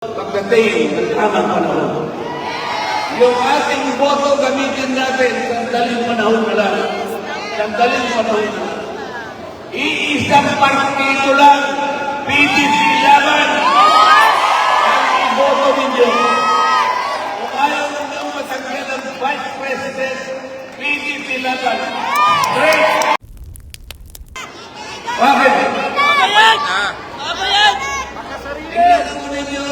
pagdating ng tamang panahon. Yung ating boto gamitin natin sa daling panahon na lang. Sa daling panahon na lang. Iisang partido lang, PDP laban. Ang iboto ninyo. Kung ayaw ninyo matanggal ang Vice President, PDP laban. Great! Bakit? Tingnan po ninyo,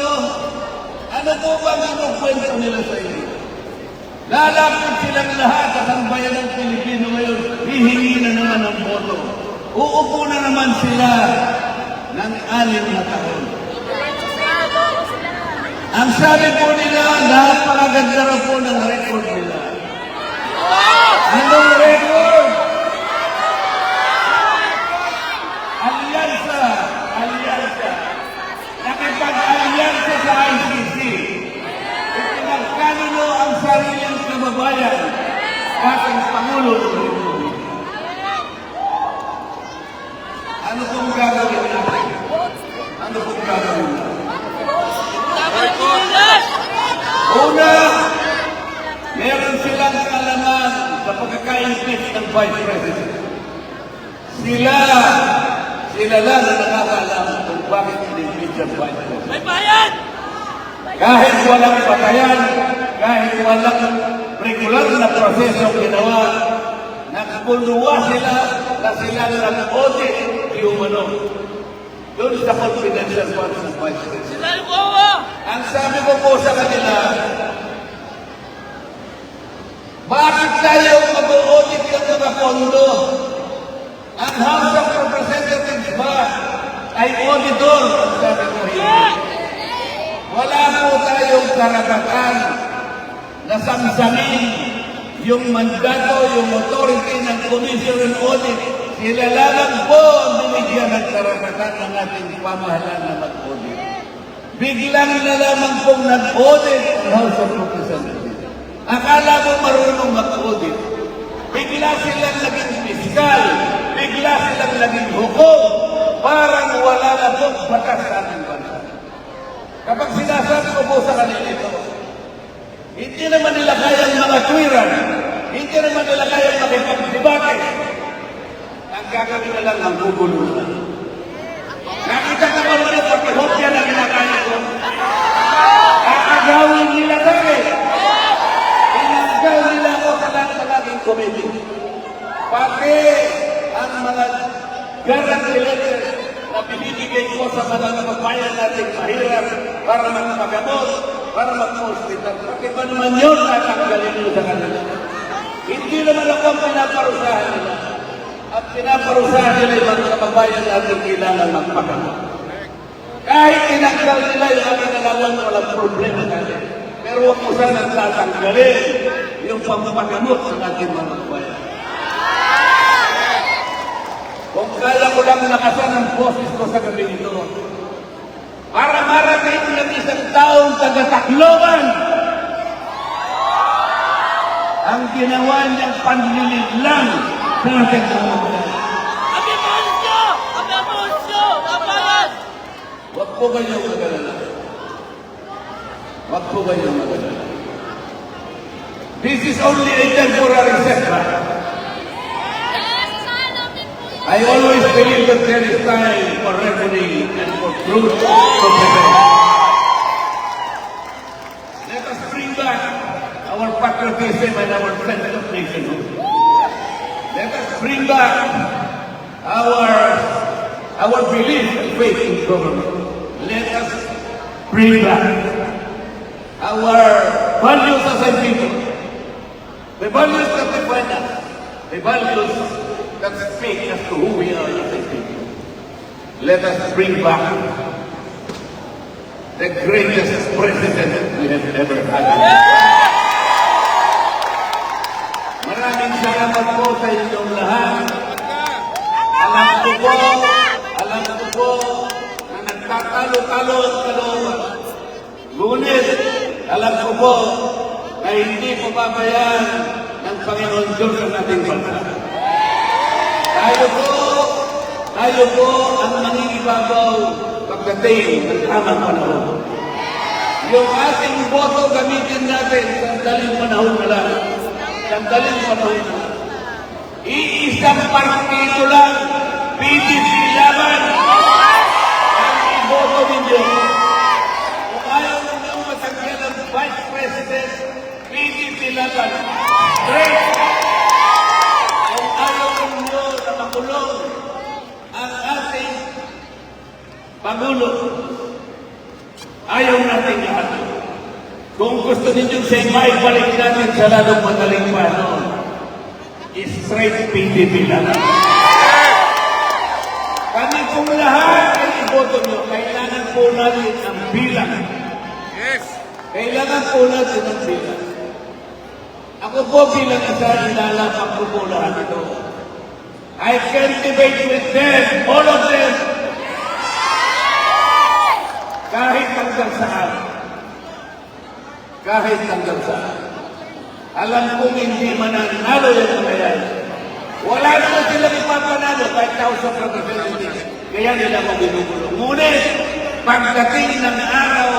ano po ba ang kwento nila sa inyo? Lalapit silang lahat at ang bayan ng Pilipino ngayon, hihingi na naman ang boto. Uupo na naman sila ng 6 na taon. Ang sabi po nila, napakaganda na po ng record nila. Anong record? Alyansa. Nakipag-alyansa sa ICC. Ipinagkanino ang sariling kababayan ating Pangulo ng Republika. Ano pong gagawin natin? Ano pong gagawin natin? Una, meron silang kaalaman sa pagkaka-impeach ng Vice President. Sila lang na nakakaalam kung bakit in-impeach ang Vice President. May bayan! Kahit walang patayan, kahit walang regular na proseso ginawa, nagpuluwa sila na sila nag-audit yung doon sa confidential funds ng Vice President. Sila yung kawa! Ang sabi ko po sa kanila, bakit tayo mag-audit ng mga pondo? Ang House of Representatives ba ay auditor? Ang sabi ko, hindi. Wala po tayong karapatan na samsamin yung mandato, yung authority ng Commission on Audit. Sila lamang po ang binigyan ng karapatan ng ating pamahalaan na mag-audit. Biglang na lamang pong nag-audit ang House of Representatives. Akala mo marunong mag-audit. Bigla silang naging fiskal. Bigla silang naging hukom. Parang wala na pong batas sa ating bansa. Kapag sinasabi ko po sa kanila ito, hindi naman nila kayang mga tuwiran. Hindi naman nila kayang makipagdebate. Ang gagawin na lang ang guguluhan. Nakita ka ba rin ang pagkihopya na ginakaya ko? Aagawin nila tayo. Inagaw nila ako sa lahat ng aking committee. Pati ang mga guarantee letters na binibigay ko sa mga kababayan natin mahirap para magpagamot, para mag-hospital. Pati ba naman yun tatanggalin nyo sa kanila? Hindi naman ako ang pinaparusahan nila. At pinaparusahan nila yung mga kababayan natin kailangan magpagamot. Kahit tinanggal nila yung aking nalawan, walang problema natin. Pero huwag mo sanang tatanggalin yung pampagamot ng ating mga kababayan. Kung kaya ko lang nakasan ang boses ko sa gabi ito, para marating ng isang taong taga-Tacloban, ang ginawa niyang panlilid lang sa ating mga kababayan. Abemonsyo! Labanan! Huwag po kayong magalala. Huwag po kayong magalala. This is only a temporary setback. I always believe that there is time for reckoning and for truth to prevail. Let us bring back our patriotism and our sense of nationhood. Let us bring back our belief and faith in government. Let us bring back our values as a people. The values that define us. The values that speak as to who we are as a people. Let us bring back the greatest president we have ever had. Maraming salamat po sa inyong lahat. Alam ko po na nagtatalo-talo ang kalooban. Ngunit, alam ko po na hindi po babayan ng Panginoon Diyos ang ating bansa. Tayo po ang mangingibabaw pagdating ng tamang panahon. yung ating boto gamitin natin sandaling panahon na lang. Sandaling panahon na lang. Iisang partido lang, PDP laban. Ang iboto ninyo. Kung ayaw ninyo matanggal ang Vice President, PDP laban. Straight. Kung ayaw ninyo na makulong ang ating Pangulo, ayaw natin lahat. Kung gusto ninyong siya maibalik natin sa lalong madaling panahon, straight PDP lang. Kami kung lahat ay iboto nyo, kailangan po natin ang bilang. Yes. Kailangan po natin ang bilang. Ako po bilang isa, ilalapang ko po lahat ito. I can debate with them, all of them. Kahit hanggang saan. Kahit hanggang saan. Alam kong hindi mananalo yung mga yan. Wala naman silang ipapanalo kahit House of Representatives. Kaya nila ko binubulong. Ngunit, pagdating ng araw,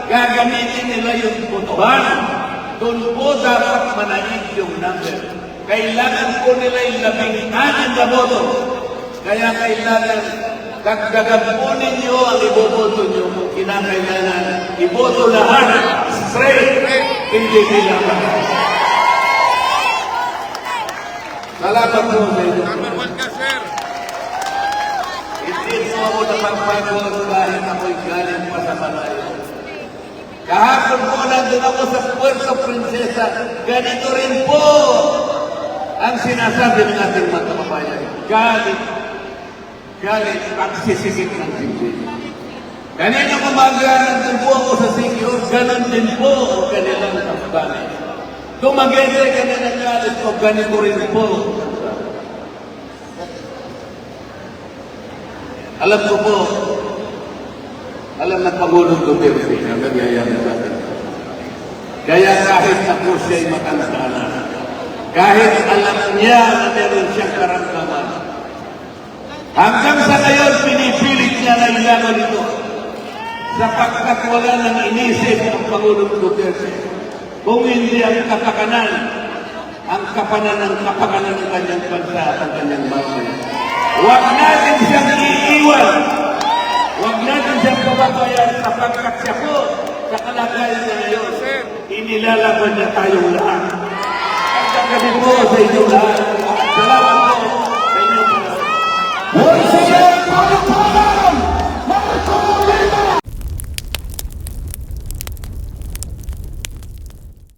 gagamitin nila yung botohan. Doon po dapat manaig yung number. Kailangan po nila yung 16 na boto. Kaya kailangan dagdagan po ninyo ang iboboto nyo kung kinakailangan. Iboto lahat. Straight. Hindi bilang. Salamat po sa inyo. Number 1 ka, sir. Hindi po ako napagpagod kahit ako'y galing pa sa malayo. Kahapon po nandun ako sa Puerto Princesa. Ganito rin po ang sinasabi ng ating mga kababayan. Galit, pagsisikip ng dibdib. Kanina umaga nandun po ako sa Sikyur, ganun din po ang kanilang kababayan. Tumagete ka na ng galit ko, ganito rin po. Alam ko po, alam ng Pangulong Duterte ang nagyayari sa atin. Kaya kahit ako siya'y matanda, kahit alam niya na meron siyang karamdaman, hanggang sa ngayon pinipilit niya na ilaman ito sapagkat wala nang inisip ang Pangulong Duterte. Kung hindi ang kapakanan ng kanyang bansa at ang kanyang bayan. Huwag natin siyang iiwan. Huwag natin siyang pababayan sapagkat siya po sa kalagayan na ngayon. Inilalaban niya tayong lahat. At kami po sa inyong lahat. Salamat.